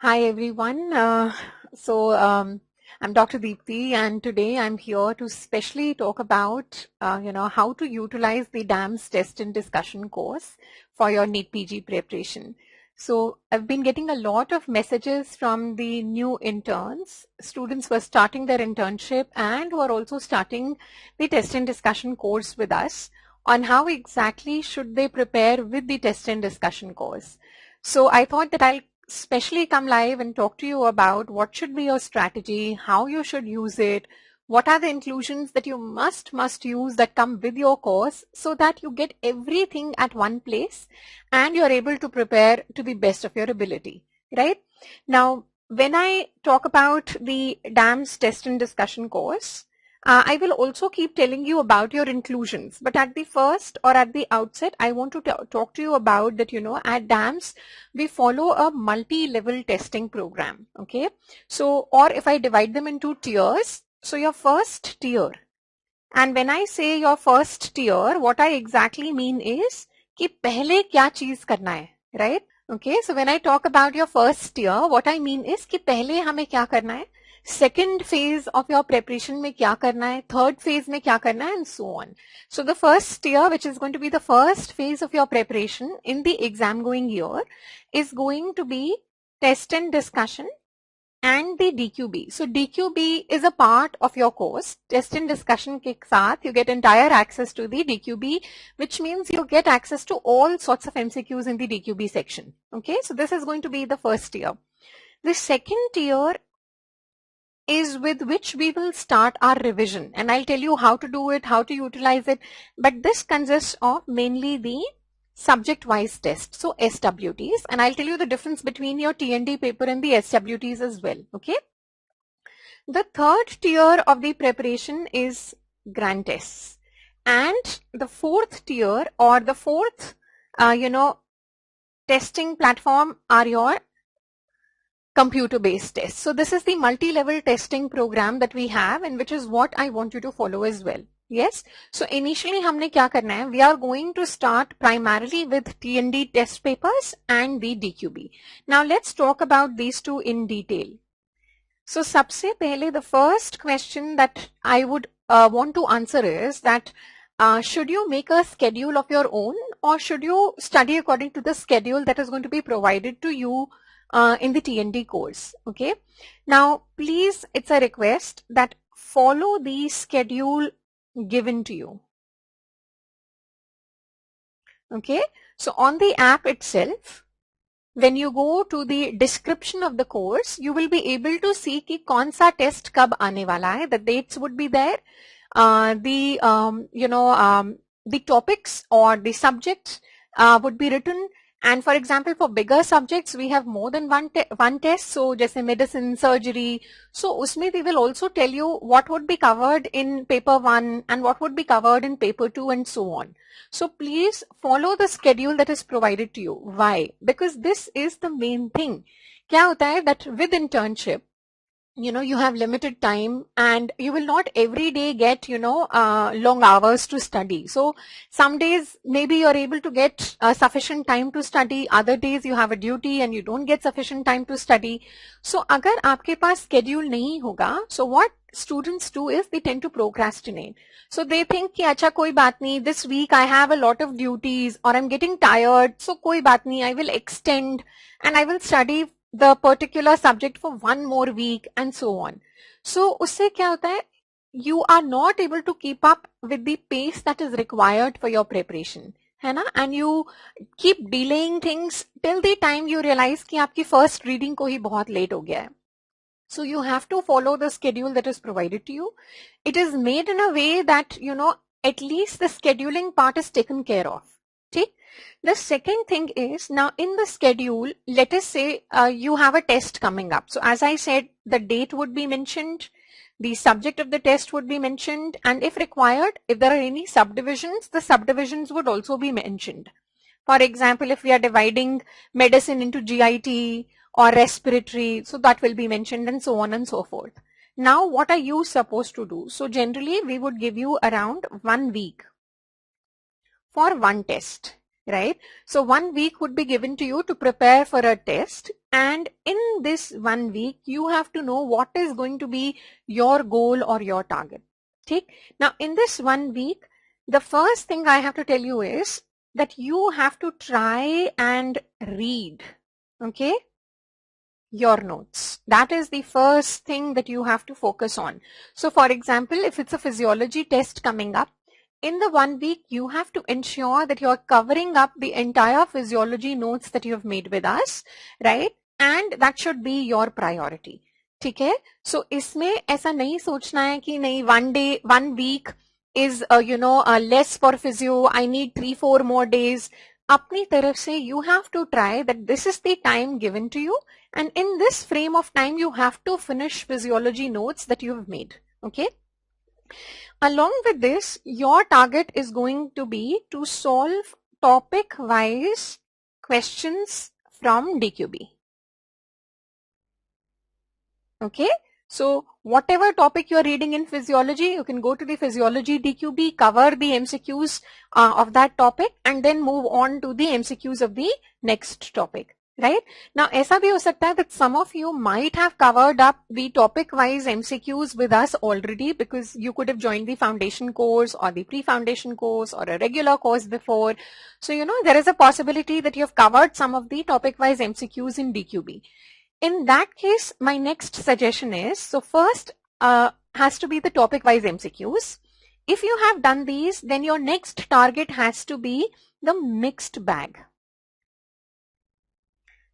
Hi everyone. I'm Dr. Deepti, and today I'm here to specially talk about how to utilize the DAMS test and discussion course for your NEETPG preparation. So I've been getting a lot of messages from the new interns, students who are starting their internship and who are also starting the test and discussion course with us on how exactly should they prepare with the test and discussion course. So I thought that I'll especially come live and talk to you about what should be your strategy, how you should use it, what are the inclusions that you must use that come with your course so that you get everything at one place and you're able to prepare to the best of your ability, right? Now, when I talk about the DAMS test and discussion course, I will also keep telling you about your inclusions, but at the first or at the outset, I want to talk to you about that, at DAMS, we follow a multi-level testing program, okay? So, or if I divide them into tiers, so your first tier, and when I say your first tier, what I exactly mean is कि पहले क्या चीज करना है, right? Okay, so when I talk about your first tier, what I mean is कि पहले हमें क्या करना है, second phase of your preparation में क्या करना है, third phase में क्या करना है, and so on. So the first tier, which is going to be the first phase of your preparation in the exam going year, is going to be test and discussion and the DQB. So DQB is a part of your course. Test and discussion ke saath, you get entire access to the DQB, which means you get access to all sorts of MCQs in the DQB section. Okay, so this is going to be the first tier. The second tier is with which we will start our revision, and I'll tell you how to do it, how to utilize it, but this consists of mainly the subject-wise test, so SWTs, and I'll tell you the difference between your TND paper and the SWTs as well, okay? The third tier of the preparation is grand tests, and the fourth tier or the fourth, testing platform are your computer-based tests. So this is the multi-level testing program that we have, and which is what I want you to follow as well. Yes. So initially हमने क्या करना है? We are going to start primarily with TND test papers and the DQB. Now let's talk about these two in detail. So सबसे पहले the first question that I would want to answer is that should you make a schedule of your own, or should you study according to the schedule that is going to be provided to you in the TND course? Okay. Now, please, it's a request that follow the schedule given to you. Okay. So on the app itself, when you go to the description of the course, you will be able to see कि कौन सा test कब आने वाला है. The dates would be there. The topics or the subjects would be written. And for example, for bigger subjects, we have more than one test. So, जैसे medicine, surgery. So, उसमें we will also tell you what would be covered in paper 1 and what would be covered in paper 2 and so on. So, please follow the schedule that is provided to you. Why? Because this is the main thing. क्या होता है that with internship, you have limited time and you will not every day get, long hours to study. So some days maybe you're able to get sufficient time to study. Other days you have a duty and you don't get sufficient time to study. So agar aapke paas schedule nahi hoga, so what students do is they tend to procrastinate. So they think ki acha koi baat nahi, this week I have a lot of duties or I'm getting tired, so koi baat nahi, I will extend and I will study the particular subject for one more week and so on. So usse kya hota hai, you are not able to keep up with the pace that is required for your preparation, है ना? And you keep delaying things till the time you realize कि आपकी first reading को ही बहुत late हो गया है. So you have to follow the schedule that is provided to you. It is made in a way that, at least the scheduling part is taken care of. Okay? The second thing is, now in the schedule, let us say you have a test coming up. So as I said, the date would be mentioned, the subject of the test would be mentioned, and if required, if there are any subdivisions, the subdivisions would also be mentioned. For example, if we are dividing medicine into GIT or respiratory, so that will be mentioned and so on and so forth. Now, what are you supposed to do? So generally, we would give you around 1 week for one test. Right? So 1 week would be given to you to prepare for a test. and in this 1 week you have to know what is going to be your goal or your target. Okay? Now in this 1 week, the first thing I have to tell you is that you have to try and read, okay, your notes. That is the first thing that you have to focus on. So for example, if it's a physiology test coming up, in the 1 week, you have to ensure that you're covering up the entire physiology notes that you have made with us, right? And that should be your priority. ठीक है? So इसमें ऐसा नहीं सोचना है कि नहीं 1 day, 1 week is less for physio. I need 3-4 more days. अपनी तरफ से you have to try that this is the time given to you, and in this frame of time you have to finish physiology notes that you have made. Okay. Along with this, your target is going to be to solve topic-wise questions from DQB. Okay, so whatever topic you are reading in physiology, you can go to the physiology DQB, cover the MCQs of that topic, and then move on to the MCQs of the next topic. Right? Now, ऐसा भी हो सकता है that some of you might have covered up the topic-wise MCQs with us already because you could have joined the foundation course or the pre-foundation course or a regular course before. So, there is a possibility that you have covered some of the topic-wise MCQs in DQB. In that case, my next suggestion is, so first has to be the topic-wise MCQs. If you have done these, then your next target has to be the mixed bag.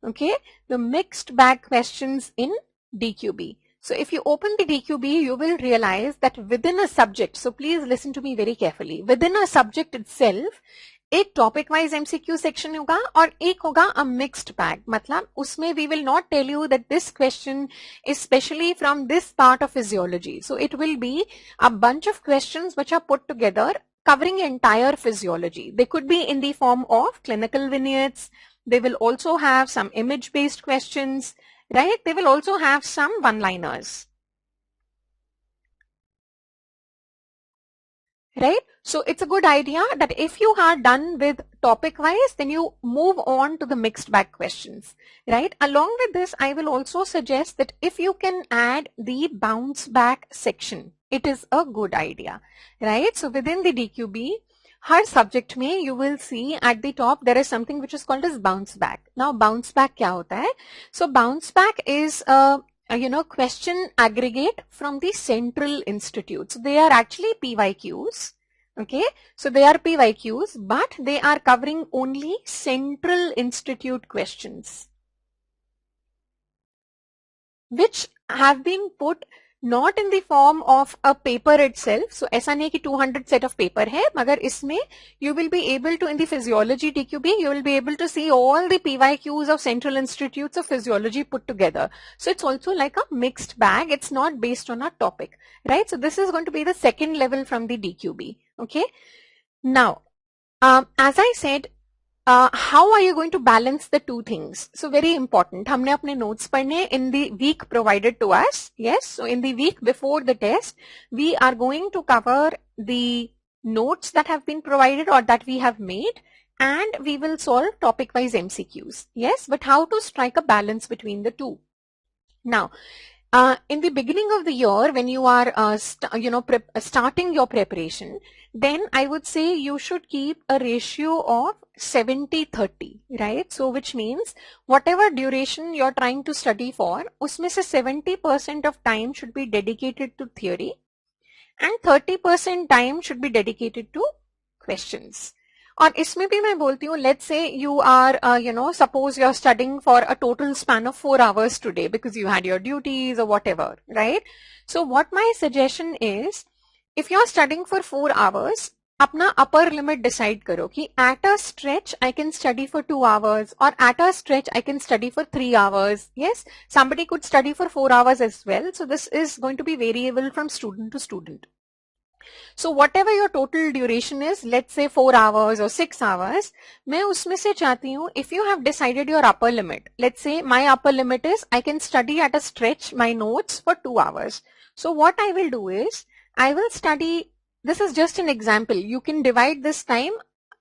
Okay, the mixed bag questions in DQB. So if you open the DQB, you will realize that within a subject, so please listen to me very carefully, within a subject itself, एक topic wise MCQ section होगा और एक होगा अ mixed bag. मतलब उसमें we will not tell you that this question is specially from this part of physiology. So it will be a bunch of questions which are put together covering entire physiology. They could be in the form of clinical vignettes. They will also have some image-based questions, right? They will also have some one-liners, right? So it's a good idea that if you are done with topic-wise, then you move on to the mixed bag questions, right? Along with this, I will also suggest that if you can add the bounce back section, it is a good idea, right? So within the DQB, her subject में you will see at the top there is something which is called as bounce back. Now bounce back क्या होता है? So bounce back is question aggregate from the central institute. So they are actually PYQs. Okay, so they are PYQs, but they are covering only central institute questions, which have been put not in the form of a paper itself. So ऐसा नहीं कि 200 set of paper है, मगर इसमें you will be able to, in the physiology DQB, you will be able to see all the PYQs of central institutes of physiology put together. So it's also like a mixed bag. It's not based on a topic, right? So this is going to be the second level from the DQB. Okay. Now, as I said, how are you going to balance the two things? So very important. हमने अपने notes पढ़ने in the week provided to us. Yes. So in the week before the test, we are going to cover the notes that have been provided or that we have made, and we will solve topic-wise MCQs. Yes. But how to strike a balance between the two? Now, in the beginning of the year, when you are starting your preparation, then I would say you should keep a ratio of 70-30, right? So which means whatever duration you're trying to study for, उसमें से 70% of time should be dedicated to theory and 30% time should be dedicated to questions. और इसमें भी मैं बोलती हूँ, let's say you are, suppose you're studying for a total span of 4 hours today because you had your duties or whatever, right? So what my suggestion is, if you're studying for 4 hours, अपना upper limit decide करो कि at a stretch I can study for 2 hours or at a stretch I can study for 3 hours. Yes, somebody could study for 4 hours as well. So this is going to be variable from student to student. So whatever your total duration is, let's say 4 hours or 6 hours, मैं उसमें से चाहती हूँ, if you have decided your upper limit, let's say my upper limit is I can study at a stretch my notes for 2 hours. So what I will do is, I will study, this is just an example, you can divide this time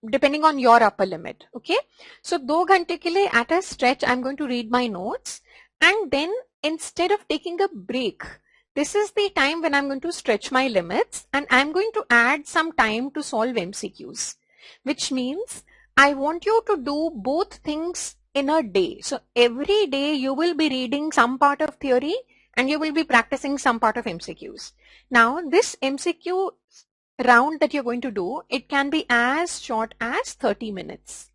depending on your upper limit. Okay, so 2 घंटे के लिए at a stretch I'm going to read my notes, and then instead of taking a break, this is the time when I'm going to stretch my limits and I'm going to add some time to solve MCQs, which means I want you to do both things in a day. So every day you will be reading some part of theory and you will be practicing some part of MCQs. Now this MCQ round that you're going to do, it can be as short as 30 minutes.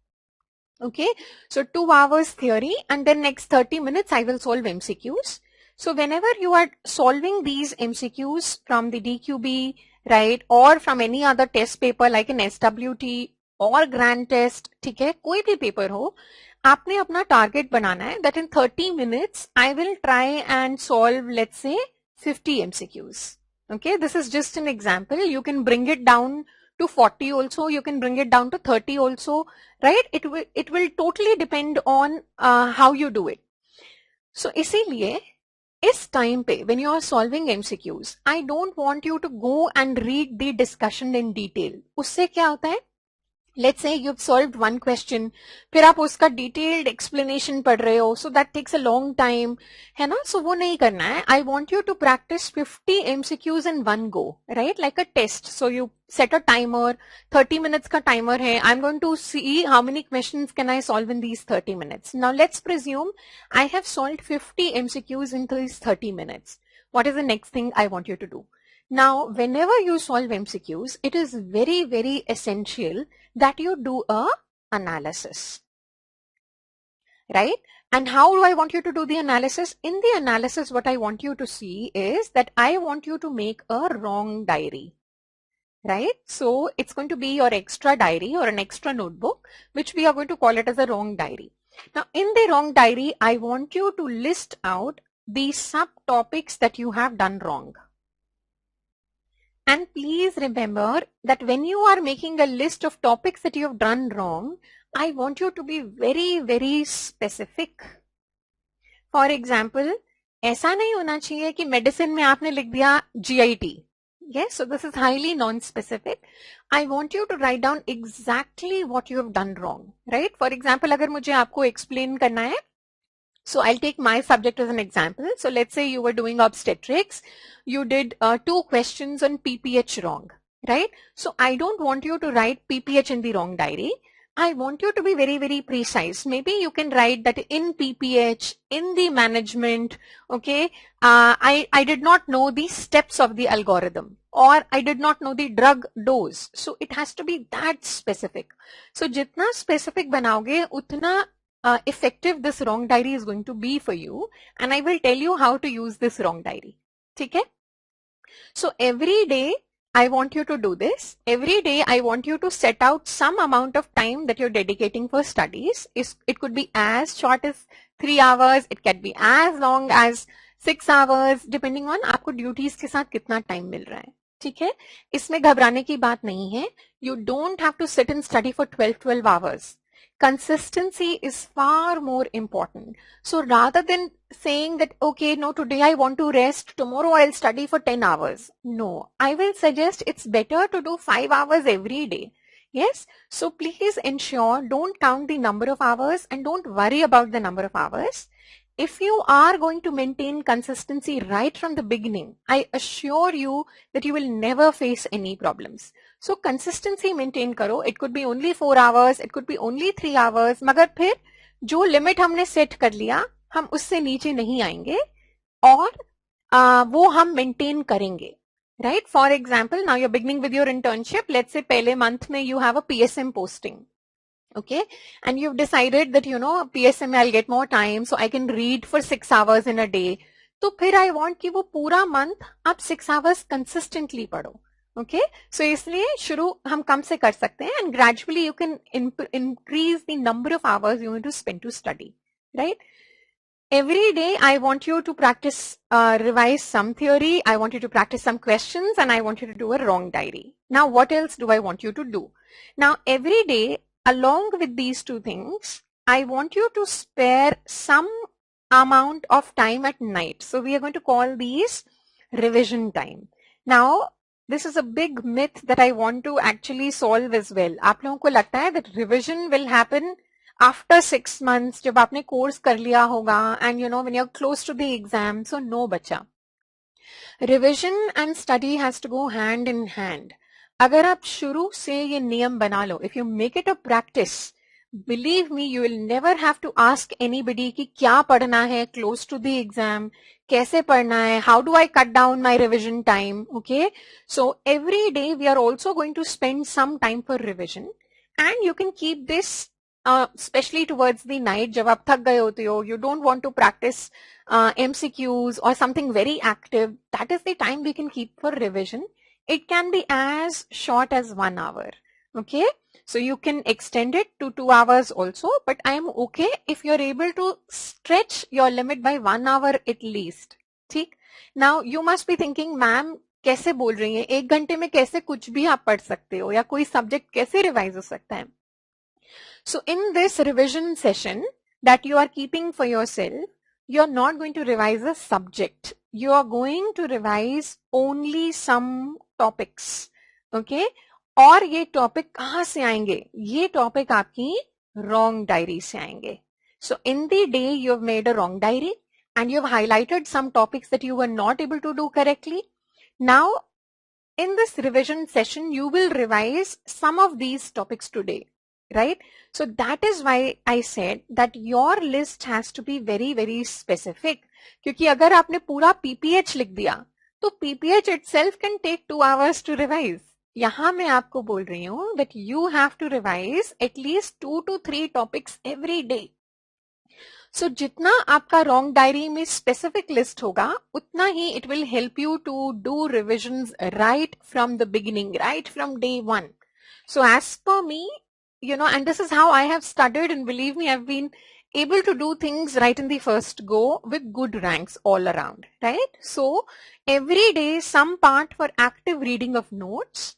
Okay, so 2 hours theory and then next 30 minutes I will solve MCQs. So whenever you are solving these MCQs from the DQB, right, or from any other test paper like an SWT or grand test, ठीक है, कोई भी paper हो, आपने अपना target बनाना है that in 30 minutes I will try and solve, let's say, 50 MCQs. Okay, this is just an example. You can bring it down to 40 also, you can bring it down to 30 also, right? It will totally depend on how you do it. So इसीलिए इस time पे when you are solving MCQs, I don't want you to go and read the discussion in detail. उससे क्या होता है? Let's say you've solved one question, फिर आप उसका detailed explanation पढ़ रहे हो, so that takes a long time, है ना? So वो नहीं करना है. I want you to practice 50 MCQs in one go, right? Like a test. So you set a timer, 30 minutes का timer है. I'm going to see how many questions can I solve in these 30 minutes. Now let's presume I have solved 50 MCQs in these 30 minutes. What is the next thing I want you to do? Now, whenever you solve MCQs, it is very, very essential that you do a analysis, right? And how do I want you to do the analysis? In the analysis, what I want you to see is that I want you to make a wrong diary, right? So it's going to be your extra diary or an extra notebook, which we are going to call it as a wrong diary. Now, in the wrong diary, I want you to list out the subtopics that you have done wrong. And please remember that when you are making a list of topics that you have done wrong, I want you to be very, very specific. For example, ऐसा नहीं होना चाहिए कि medicine में आपने लिख दिया GIT. Yes, so this is highly non-specific. I want you to write down exactly what you have done wrong, right? For example, अगर मुझे आपको explain करना है, so I'll take my subject as an example. So let's say you were doing obstetrics. You did 2 questions on PPH wrong, right? So I don't want you to write PPH in the wrong diary. I want you to be very, very precise. Maybe you can write that in PPH, in the management, okay, I did not know the steps of the algorithm, or I did not know the drug dose. So it has to be that specific. So jitna specific बनाओगे उतना effective this wrong diary is going to be for you, and I will tell you how to use this wrong diary. ठीक है? So every day I want you to do this. Every day I want you to set out some amount of time that you're dedicating for studies. It could be as short as 3 hours. It can be as long as 6 hours, depending on आपको duties के साथ कितना time मिल रहा है. ठीक है? इसमें घबराने की बात नहीं है. You don't have to sit and study for 12 hours. Consistency is far more important. So rather than saying that, okay, no, today I want to rest, tomorrow I'll study for 10 hours. No, I will suggest it's better to do 5 hours every day. Yes, so please ensure, don't count the number of hours and don't worry about the number of hours. If you are going to maintain consistency right from the beginning, I assure you that you will never face any problems. So consistency maintain करो. It could be only 4 hours, it could be only 3 hours. मगर फिर जो limit हमने set कर लिया, हम उससे नीचे नहीं आएंगे और वो हम maintain करेंगे. Right? For example, now you're beginning with your internship. Let's say पहले month में you have a PSM posting. Okay, and you've decided that, you know, PSM I'll get more time, so I can read for 6 hours in a day. तो फिर I want कि वो पूरा month आप 6 hours consistently पढ़ो. Okay, so इसलिए शुरू हम कम से कर सकते हैं, and gradually you can increase the number of hours you need to spend to study, right? Every day I want you to practice, revise some theory, I want you to practice some questions, and I want you to do a wrong diary. Now what else do I want you to do? Now every day, along with these 2 things, I want you to spare some amount of time at night. So we are going to call these revision time. Now, This is a big myth that I want to actually solve as well. आप लोगों को लगता है that revision will happen after 6 months जब आपने course कर लिया होगा and you know when you're close to the exam. So no बच्चा. Revision and study has to go hand in hand. अगर आप शुरू से ये नियम बना लो, if you make it a practice, believe me, you will never have to ask anybody कि क्या पढ़ना है close to the exam, कैसे पढ़ना है, how do I cut down my revision time, okay? So every day we are also going to spend some time for revision and you can keep this especially towards the night जब आप थक गए होते हो, you don't want to practice MCQs or something very active, that is the time we can keep for revision. It can be as short as 1 hour, okay? So you can extend it to 2 hours also, but I am okay if you're able to stretch your limit by 1 hour at least. ठीक? Now you must be thinking, ma'am, कैसे बोल रही हैं? 1 घंटे में कैसे कुछ भी आप पढ़ सकते हो या कोई सब्जेक्ट कैसे रिवाइज हो सकता है? So in this revision session that you are keeping for yourself, you are not going to revise a subject. You are going to revise only some topics. Okay? और ये टॉपिक कहाँ से आएंगे? ये टॉपिक आपकी wrong diary से आएंगे. So in the day you have made a wrong diary and you have highlighted some topics that you were not able to do correctly. Now in this revision session you will revise some of these topics today, right? So that is why I said that your list has to be very very specific. क्योंकि अगर आपने पूरा PPH लिख दिया तो PPH itself can take 2 hours to revise. यहाँ मैं आपको बोल रही हूँ that you have to revise at least 2 to 3 topics every day. So जितना आपका wrong diary में specific list होगा उतना ही it will help you to do revisions right from the beginning, right from day 1. So as per me, you know, and this is how I have studied, and believe me, I've been able to do things right in the first go with good ranks all around, right? So every day some part for active reading of notes,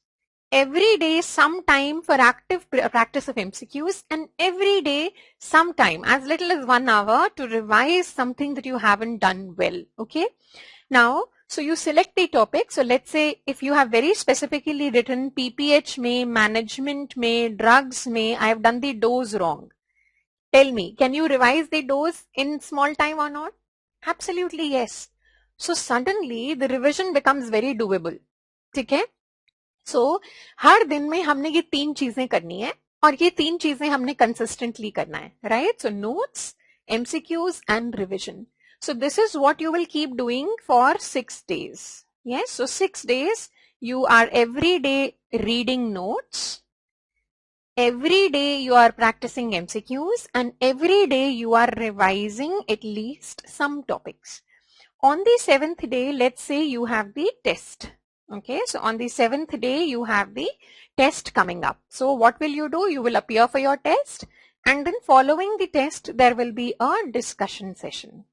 every day some time for active practice of MCQs, and every day some time, as little as 1 hour, to revise something that you haven't done well, okay? Now, so you select the topic. So let's say if you have very specifically written PPH में, management में, drugs में, I have done the dose wrong. Tell me, can you revise the dose in small time or not? Absolutely yes. So suddenly the revision becomes very doable. ठीक है? So हर दिन में हमने ये 3 चीजें करनी है और ये 3 चीजें हमने consistently करना है, right? So notes, MCQs and revision. So this is what you will keep doing for 6 days. Yes, so 6 days you are every day reading notes, every day you are practicing MCQs, and every day you are revising at least some topics. On the 7th day, let's say you have the test. Okay, so on the 7th day you have the test coming up. So what will you do? You will appear for your test, and then following the test there will be a discussion session.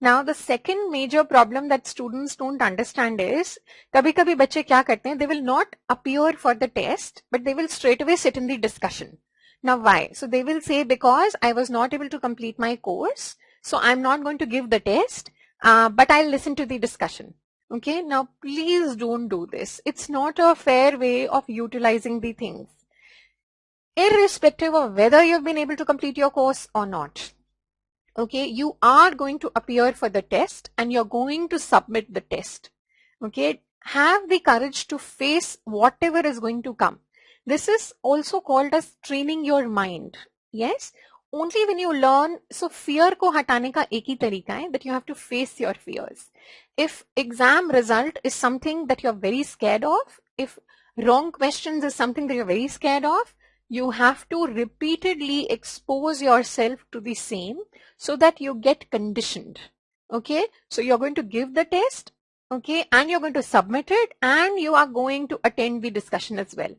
Now the second major problem that students don't understand is, कभी-कभी बच्चे क्या करते हैं? They will not appear for the test, but they will straight away sit in the discussion. Now why? So they will say, because I was not able to complete my course, so I'm not going to give the test, but I'll listen to the discussion. Okay, now please don't do this. It's not a fair way of utilizing the things, irrespective of whether you've been able to complete your course or not. Okay, you are going to appear for the test and you're going to submit the test. Okay, have the courage to face whatever is going to come. This is also called as training your mind. Yes, only when you learn. So fear को हटाने का एक ही तरीका है, that you have to face your fears. If exam result is something that you're very scared of, if wrong questions is something that you're very scared of, you have to repeatedly expose yourself to the same so that you get conditioned. Okay, so you're going to give the test, okay, and you're going to submit it, and you are going to attend the discussion as well.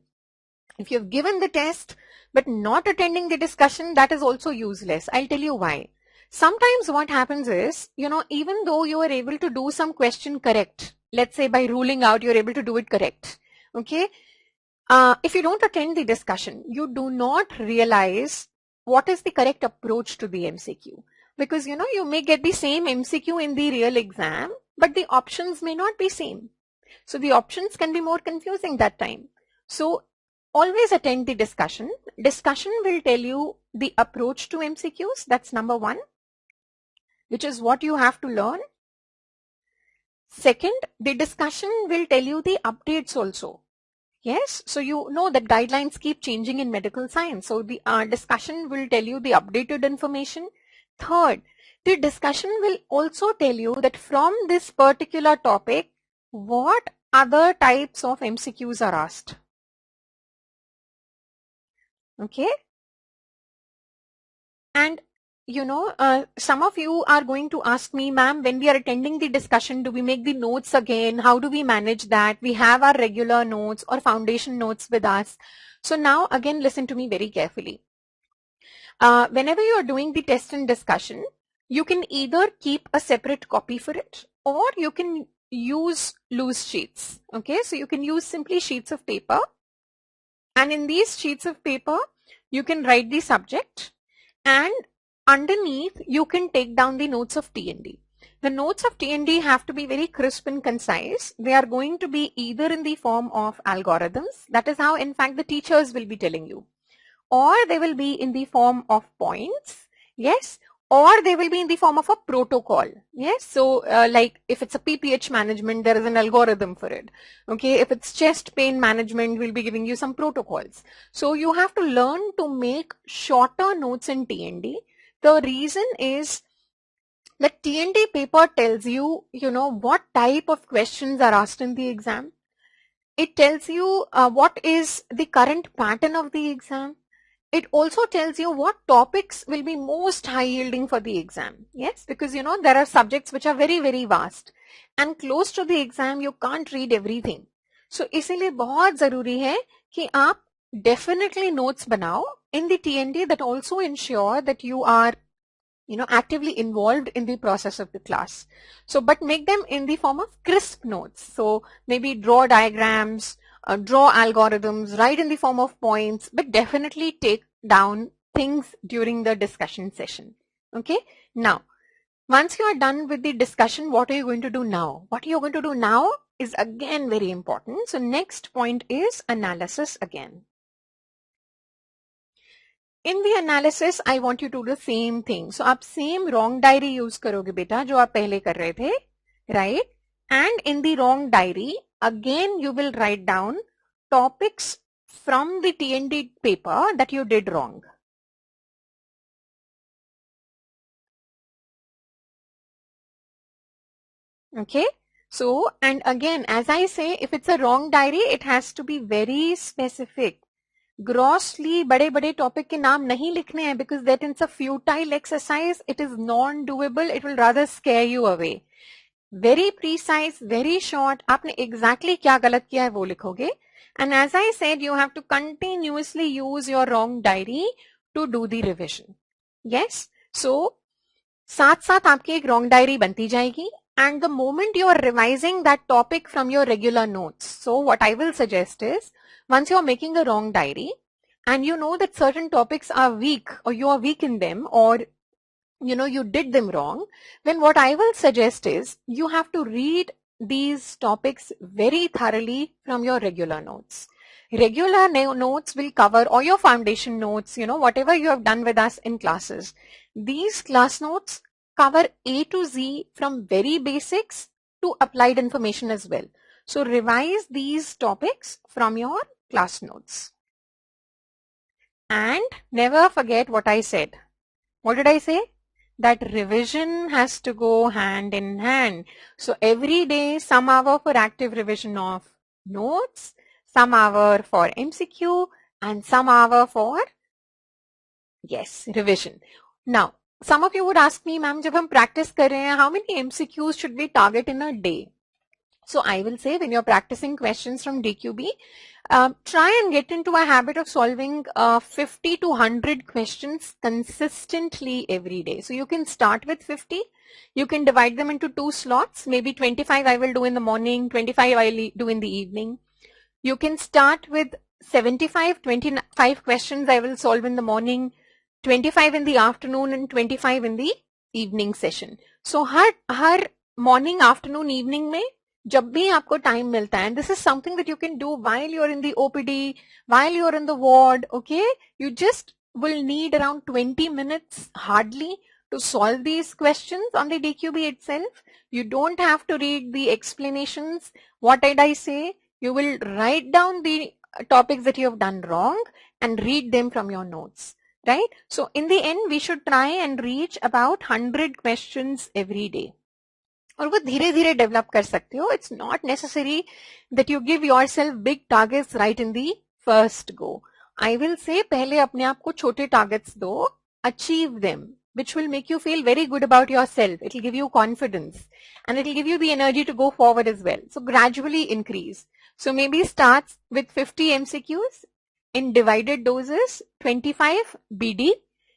If you've given the test but not attending the discussion, that is also useless. I'll tell you why. Sometimes what happens is, you know, even though you are able to do some question correct, let's say by ruling out you're able to do it correct, okay, if you don't attend the discussion, you do not realize what is the correct approach to the MCQ. Because, you know, you may get the same MCQ in the real exam, but the options may not be same. So the options can be more confusing that time. So always attend the discussion. Discussion will tell you the approach to MCQs. That's number one, which is what you have to learn. Second, the discussion will tell you the updates also. Yes, so you know that guidelines keep changing in medical science. So the discussion will tell you the updated information. Third, the discussion will also tell you that from this particular topic, what other types of MCQs are asked. Okay. And you know, some of you are going to ask me, ma'am, when we are attending the discussion, do we make the notes again? How do we manage that? We have our regular notes or foundation notes with us. So now again, listen to me very carefully. Whenever you are doing the test and discussion, you can either keep a separate copy for it or you can use loose sheets. Okay, so you can use simply sheets of paper, and in these sheets of paper, you can write the subject, and underneath you can take down the notes of TND. The notes of TND have to be very crisp and concise. They are going to be either in the form of algorithms, that is how in fact the teachers will be telling you, or they will be in the form of points, yes, or they will be in the form of a protocol, yes. So like if it's a PPH management, there is an algorithm for it. Okay, if it's chest pain management, we'll be giving you some protocols. So you have to learn to make shorter notes in TND. The reason is that TND paper tells you, you know, what type of questions are asked in the exam. It tells you what is the current pattern of the exam. It also tells you what topics will be most high yielding for the exam. Yes, because you know there are subjects which are very, very vast and close to the exam you can't read everything. So इसीलिए बहुत जरूरी है कि आप definitely notes बनाओ in the TND that also ensure that you are, you know, actively involved in the process of the class. So, but make them in the form of crisp notes. So maybe draw diagrams, draw algorithms, write in the form of points, but definitely take down things during the discussion session. Okay. Now, once you are done with the discussion, what are you going to do now? What you're going to do now is again very important. So next point is analysis again. In the analysis, I want you to do the same thing. So आप same wrong diary use करोगे बेटा जो आप पहले कर रहे थे, right? And in the wrong diary, again you will write down topics from the TND paper that you did wrong. Okay. So, and again, as I say, if it's a wrong diary, it has to be very specific. Grossly बड़े बड़े topic के नाम नहीं लिखने हैं because that is a futile exercise. It is non-doable. It will rather scare you away. Very precise, very short. आपने exactly क्या गलत किया है वो लिखोगे. And as I said, you have to continuously use your wrong diary to do the revision. Yes. So साथ साथ आपकी एक wrong diary बनती जाएगी. And the moment you are revising that topic from your regular notes, so what I will suggest is, once you are making a wrong diary and you know that certain topics are weak or you are weak in them or you know you did them wrong, then what I will suggest is you have to read these topics very thoroughly from your regular notes. Regular notes will cover all your foundation notes, you know, whatever you have done with us in classes. These class notes cover A to Z from very basics to applied information as well. So revise these topics from your class notes. And never forget what I said. What did I say? That revision has to go hand in hand. So every day some hour for active revision of notes, some hour for MCQ and some hour for, yes, revision. Now, some of you would ask me, ma'am, जब हम practice कर रहे हैं, how many MCQs should we target in a day? So I will say when you're practicing questions from DQB, try and get into a habit of solving 50 to 100 questions consistently every day. So you can start with 50. You can divide them into 2 slots. Maybe 25 I will do in the morning, 25 I will do in the evening. You can start with 75, 25 questions I will solve in the morning, 25 in the afternoon and 25 in the evening session. So her morning, afternoon, evening में जब भी आपको time मिलता है, and this is something that you can do while you're in the OPD, while you're in the ward, okay? You just will need around 20 minutes hardly to solve these questions on the DQB itself. You don't have to read the explanations. What did I say? You will write down the topics that you have done wrong and read them from your notes, right? So in the end, we should try and reach about 100 questions every day. और वो धीरे धीरे develop कर सकते हो. It's not necessary that you give yourself big targets right in the first go. I will say पहले अपने आप को छोटे टारगेट्स दो, achieve them, which will make you feel very good about yourself. It will give you confidence and it will give you the energy to go forward as well. So gradually increase. So maybe starts with 50 MCQs in divided doses, 25 BD,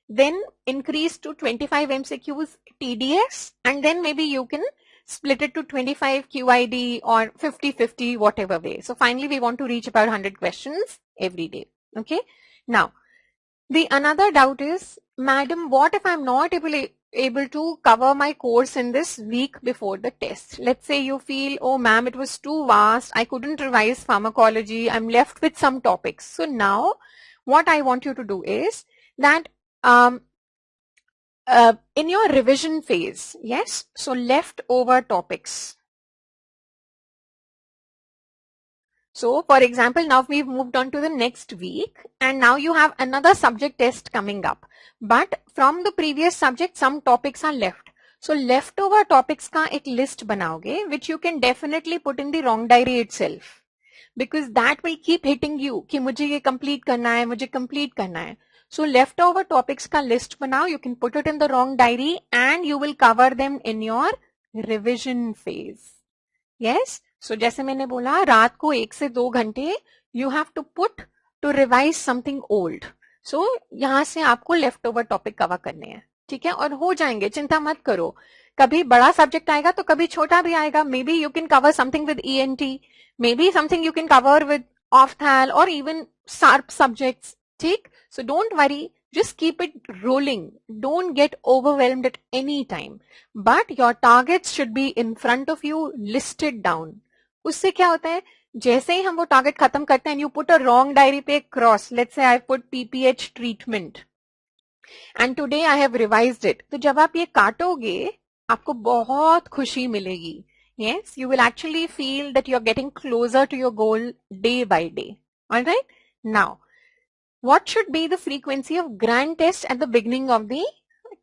then increase to 25 MCQs TDS, and then maybe you can split it to 25 QID or 50-50, whatever way. So finally we want to reach about 100 questions every day. Okay. Now, the another doubt is, madam, what if I'm not able to cover my course in this week before the test? Let's say you feel, oh ma'am, it was too vast, I couldn't revise pharmacology, I'm left with some topics. So now what I want you to do is that in your revision phase, yes, so leftover topics. So for example, now we've moved on to the next week and now you have another subject test coming up. But from the previous subject, some topics are left. So leftover topics का एक list बनाओगे, which you can definitely put in the wrong diary itself. Because that will keep hitting you कि मुझे ये complete करना है, मुझे complete करना है. So leftover topics का list बनाओ, you can put it in the wrong diary and you will cover them in your revision phase. Yes. So जैसे मैंने बोला, रात को 1 से 2 घंटे you have to put to revise something old. So यहाँ से आपको leftover topic cover करने हैं. ठीक है, और हो जाएंगे, चिंता मत करो. कभी बड़ा सब्जेक्ट आएगा तो कभी छोटा भी आएगा. Maybe you can cover something with ENT, maybe something you can cover with opthal or even SARP subjects. ठीक, so don't worry, just keep it rolling. Don't get overwhelmed at any time. But your targets should be in front of you, listed down. उससे क्या होता है, जैसे ही हम वो target खत्म करते हैं, you put a wrong diary पे cross. Let's say I put PPH treatment and today I have revised it. तो जब आप ये काटोगे, आपको बहुत खुशी मिलेगी. Yes, you will actually feel that you are getting closer to your goal day by day. All right. Now, what should be the frequency of grand test at the beginning of the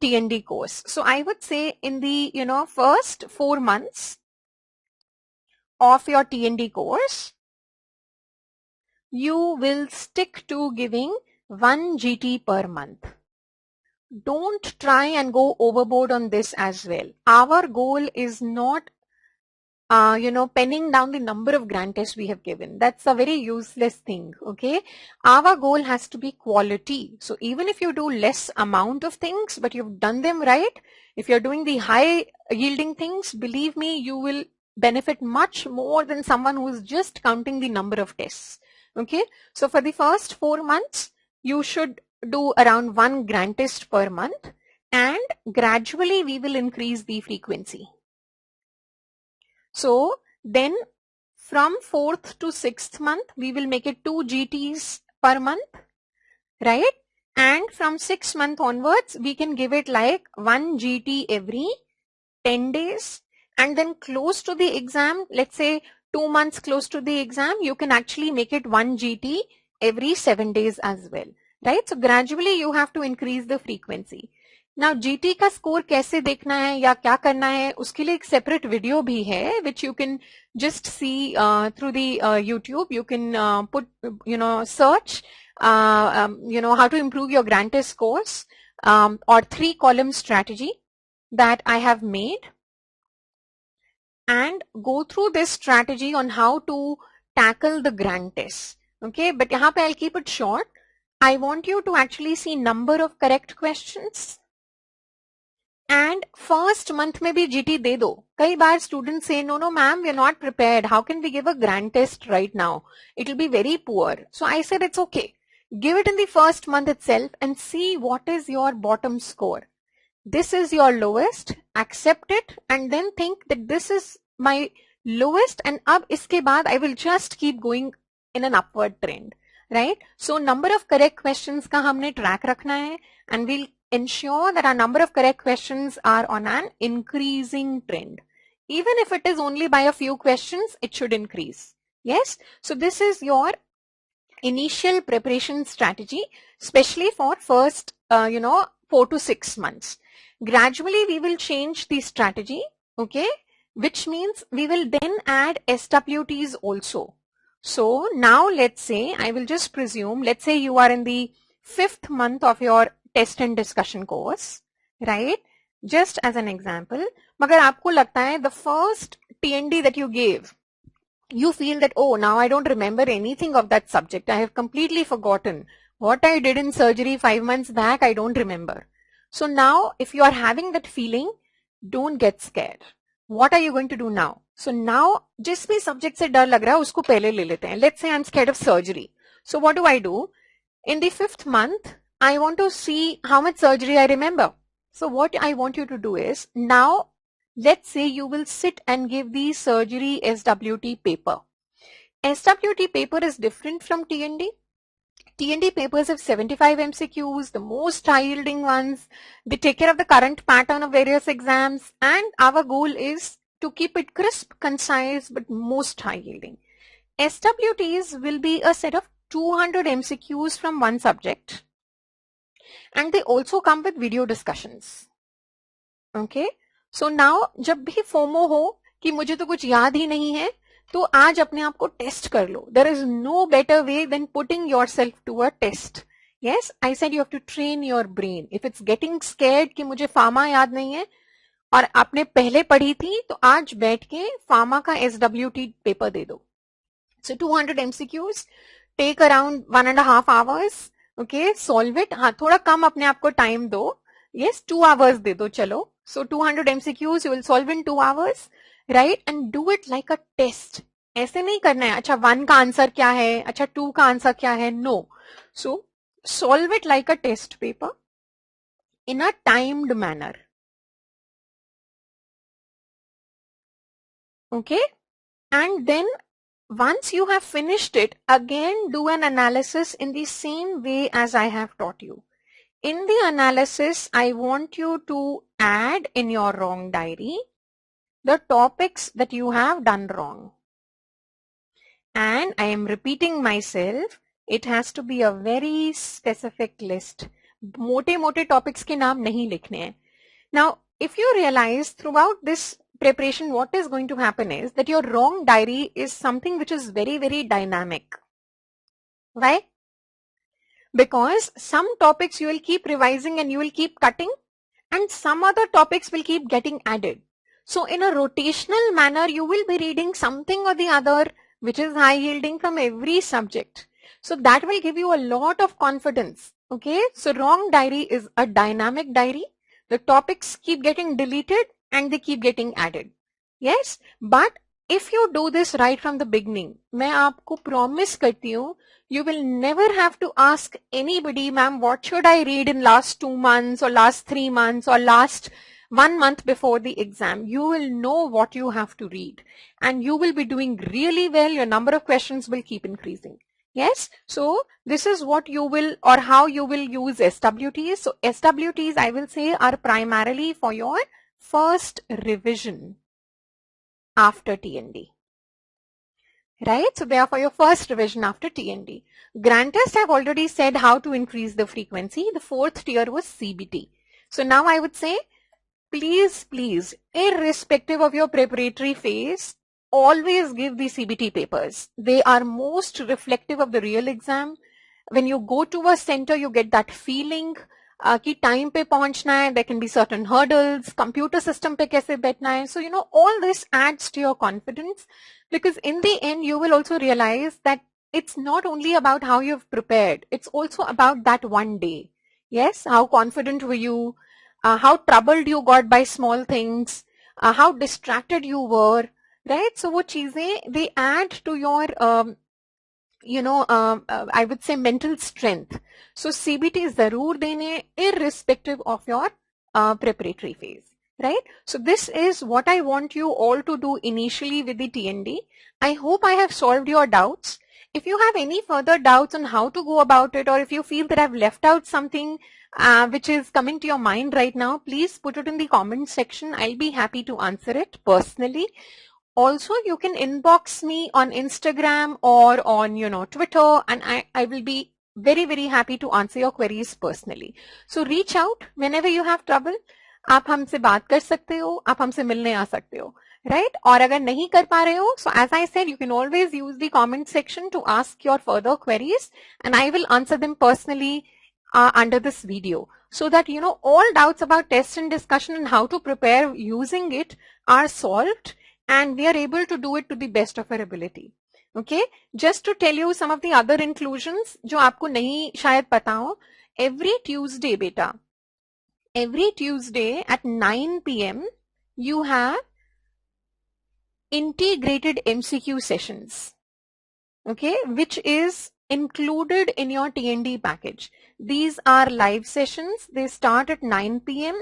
TND course? So I would say in the first 4 months of your TND course, you will stick to giving 1 GT per month. Don't try and go overboard on this as well. Our goal is not penning down the number of grand tests we have given. That's a very useless thing, okay? Our goal has to be quality. So even if you do less amount of things, but you've done them right, if you're doing the high yielding things, believe me, you will benefit much more than someone who is just counting the number of tests, okay? So for the first 4 months, you should do around 1 grand test per month, and gradually we will increase the frequency. So then from 4th to 6th month, we will make it 2 GTs per month, right? And from 6th month onwards, we can give it like 1 GT every 10 days. And then close to the exam, let's say 2 months close to the exam, you can actually make it 1 GT every 7 days as well, right? So gradually you have to increase the frequency. Now GT का score कैसे देखना है या क्या करना है, उसके लिए एक सेपरेट वीडियो भी है which you can just see through the YouTube. You can put search how to improve your grand test scores or 3-column strategy that I have made, and go through this strategy on how to tackle the grand test. Okay, but यहाँ पे I'll keep it short. I want you to actually see number of correct questions. And first month में भी GT दे दो. कई बार students say, no ma'am, we are not prepared. How can we give a grand test right now? It will be very poor. So I said it's okay. Give it in the first month itself and see what is your bottom score. This is your lowest. Accept it and then think that this is my lowest, and अब इसके बाद I will just keep going in an upward trend, right? So number of correct questions का हमने track रखना है, and we'll ensure that our number of correct questions are on an increasing trend. Even if it is only by a few questions, it should increase. Yes, so this is your initial preparation strategy, especially for first 4 to 6 months. Gradually we will change the strategy, okay, which means we will then add SWTs also. So now let's say, I will just presume, let's say you are in the 5th month of your test and discussion course, right? Just as an example, मगर आपको लगता है the first TND that you gave, you feel that, oh, now I don't remember anything of that subject. I have completely forgotten. What I did in surgery 5 months back, I don't remember. So now, if you are having that feeling, don't get scared. What are you going to do now? So now, जिस भी subject से डर लग रहा है, उसको पहले ले लेते हैं. Let's say I'm scared of surgery. So what do? In the 5th month, I want to see how much surgery I remember. So what I want you to do is, now, let's say you will sit and give the surgery SWT paper. SWT paper is different from TND. TND papers have 75 MCQs, the most high yielding ones. They take care of the current pattern of various exams, and our goal is to keep it crisp, concise, but most high yielding. SWTs will be a set of 200 MCQs from one subject, and they also come with video discussions. Okay. So now, जब भी FOMO हो कि मुझे तो कुछ याद ही नहीं है, तो आज अपने आप को टेस्ट कर लो. There is no better way than putting yourself to a test. Yes, I said you have to train your brain. If it's getting scared कि मुझे फार्मा याद नहीं है और आपने पहले पढ़ी थी, तो आज बैठ के फार्मा का SWT पेपर दे दो. So 200 MCQs, take around 1.5 hours. Okay, solve it. हाँ, थोड़ा कम अपने आप को टाइम दो. Yes, 2 hours दे दो चलो. So 200 MCQs you will solve in 2 hours, right? And do it like a test. ऐसे नहीं करना है, अच्छा 1 का आंसर क्या है, अच्छा 2 का आंसर क्या है, no. So solve it like a test paper in a timed manner. Okay? And then once you have finished it, again do an analysis in the same way as I have taught you. In the analysis, I want you to add in your wrong diary the topics that you have done wrong. And I am repeating myself, it has to be a very specific list. मोटे topics के नाम नहीं लिखने हैं. Now, if you realize throughout this preparation, what is going to happen is that your wrong diary is something which is very, very dynamic. Why? Because some topics you will keep revising and you will keep cutting, and some other topics will keep getting added. So in a rotational manner, you will be reading something or the other which is high yielding from every subject. So that will give you a lot of confidence. Okay, so wrong diary is a dynamic diary. The topics keep getting deleted and they keep getting added. Yes, but if you do this right from the beginning, मैं आपको promise करती हूँ, you will never have to ask anybody, ma'am, what should I read in last 2 months or last 3 months or last 1 month before the exam. You will know what you have to read and you will be doing really well. Your number of questions will keep increasing. Yes, so this is what you will, or how you will use SWTs. So SWTs, I will say, are primarily for your first revision after TND. Right, so they are for your first revision after TND. Grant test, I've already said how to increase the frequency. The 4th tier was CBT. So now I would say, please, irrespective of your preparatory phase, always give the CBT papers. They are most reflective of the real exam. When you go to a center, you get that feeling कि time पे पहुंचना है. There can be certain hurdles. Computer system पे कैसे बैठना है. So, all this adds to your confidence, because in the end, you will also realize that it's not only about how you've prepared. It's also about that one day. Yes, how confident were you? How troubled you got by small things? How distracted you were? Right? So वो चीजें, they add to your I would say mental strength. So CBT जरूर देने irrespective of your preparatory phase, right? So this is what I want you all to do initially with the TND. I hope I have solved your doubts. If you have any further doubts on how to go about it, or if you feel that I've left out something which is coming to your mind right now, please put it in the comment section. I'll be happy to answer it personally. Also, you can inbox me on Instagram or on, Twitter, and I will be very, very happy to answer your queries personally. So reach out whenever you have trouble. आप हमसे बात कर सकते हो, आप हमसे मिलने आ सकते हो, right? और अगर नहीं कर पा रहे हो, so as I said, you can always use the comment section to ask your further queries, and I will answer them personally under this video, so that all doubts about test and discussion and how to prepare using it are solved, and we are able to do it to the best of our ability. Okay, just to tell you some of the other inclusions जो आपको नहीं शायद पता हो, every Tuesday बेटा, every Tuesday at 9 p.m. you have integrated MCQ sessions, okay, which is included in your TND package. These are live sessions. They start at 9 p.m.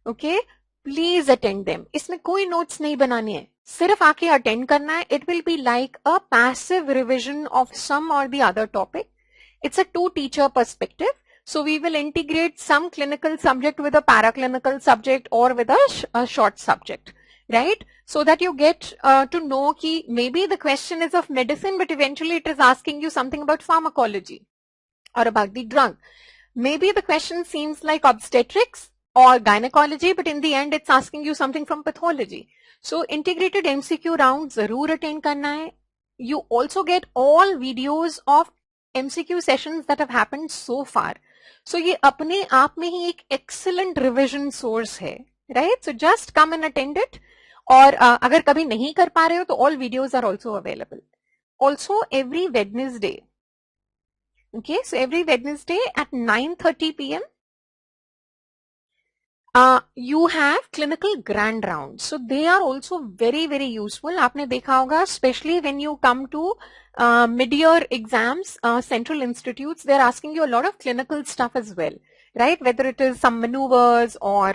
Okay, please attend them. इसमें कोई notes नहीं बनानी है, सिर्फ आके attend करना है. It will be like a passive revision of some or the other topic. It's a two-teacher perspective. So we will integrate some clinical subject with a paraclinical subject or with a short subject, right? So that you get to know ki maybe the question is of medicine, but eventually it is asking you something about pharmacology or about the drug. Maybe the question seems like obstetrics or gynecology, but in the end it's asking you something from pathology. So integrated MCQ round zarur attend karna hai. You also get all videos of MCQ sessions that have happened so far. So ये अपने आप में ही एक excellent revision source है, right? So just come and attend it. और अगर कभी नहीं कर पा रहे हो तो all videos are also available. Also every Wednesday, okay, so every Wednesday at 9:30 p.m. You have clinical grand rounds. So they are also very, very useful. आपने देखा होगा, especially when you come to mid-year exams, central institutes, they're asking you a lot of clinical stuff as well, right? Whether it is some maneuvers or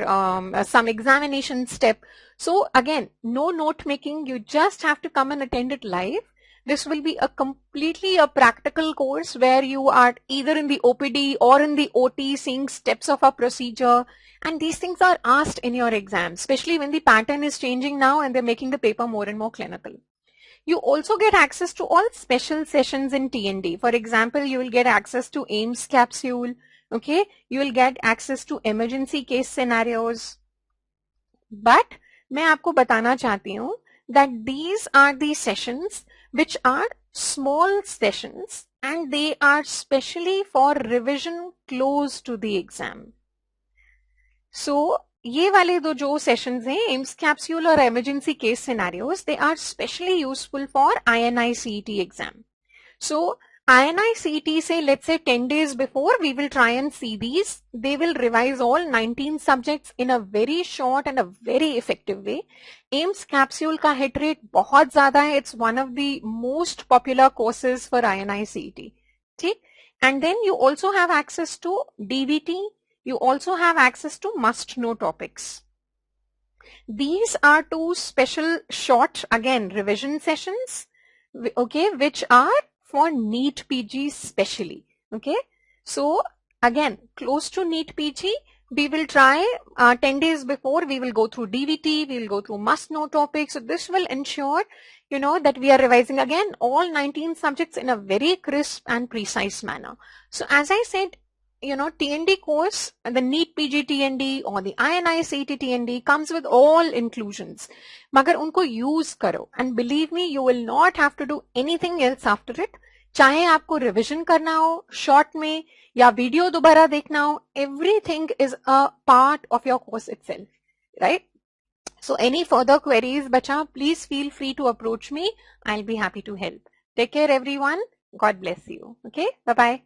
some examination step. So again, no note making. You just have to come and attend it live. This will be a completely a practical course where you are either in the OPD or in the OT seeing steps of a procedure. And these things are asked in your exam, especially when the pattern is changing now and they're making the paper more and more clinical. You also get access to all special sessions in TND. For example, you will get access to AIIMS capsule. Okay, you will get access to emergency case scenarios. But मैं आपको बताना चाहती हूँ that these are the sessions which are small sessions and they are specially for revision close to the exam. So ये वाले दो जो sessions हैं, एम्स कैप्सूल और emergency case scenarios, they are specially useful for INICET exam. So INICET say, let's say 10 days before, we will try and see these. They will revise all 19 subjects in a very short and a very effective way. AIIMS capsule का hit rate बहुत ज़्यादा है. It's one of the most popular courses for INICET. ठीक? And then you also have access to DVT. You also have access to must-know topics. These are two special short, again, revision sessions, okay, which are for NEETPG specially, okay. So, again, close to NEETPG, we will try 10 days before, we will go through DVT, we will go through must-know topics. So, this will ensure, that we are revising, again, all 19 subjects in a very crisp and precise manner. So, as I said, TND course, the NEETPG TND or the INICET TND comes with all inclusions. मगर उनको use करो, and believe me, you will not have to do anything else after it. चाहे आपको revision करना हो, short में, या video दोबारा देखना हो, everything is a part of your course itself, right? So any further queries, bacha, please feel free to approach me. I'll be happy to help. Take care, everyone. God bless you. Okay, bye-bye.